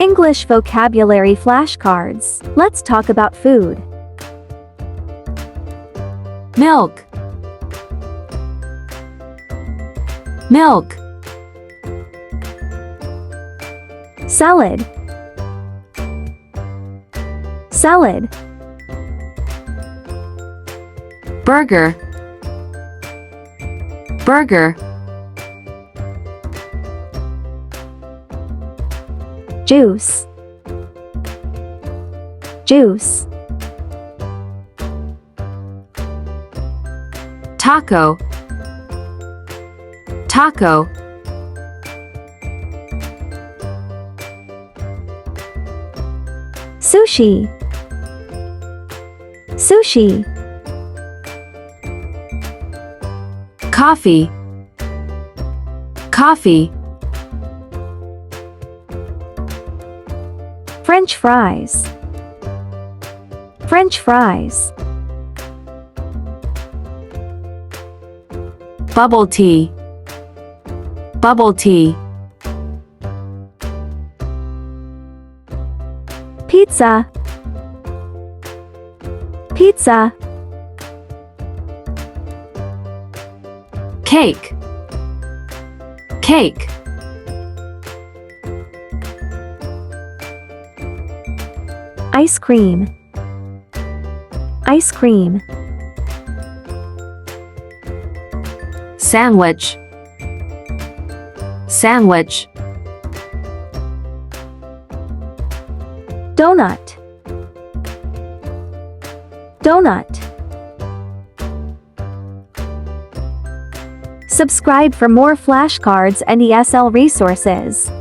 English vocabulary flashcards. Let's talk about food. Milk. Milk. Salad. Salad. Burger. Burger. Juice. Juice. Taco. Taco. Sushi. Sushi. Coffee. Coffee. French fries. French fries. Bubble tea. Bubble tea. Pizza. Pizza. Cake. Cake. Ice cream. Ice cream. Sandwich. Sandwich. Donut. Donut. Subscribe for more flashcards and ESL resources.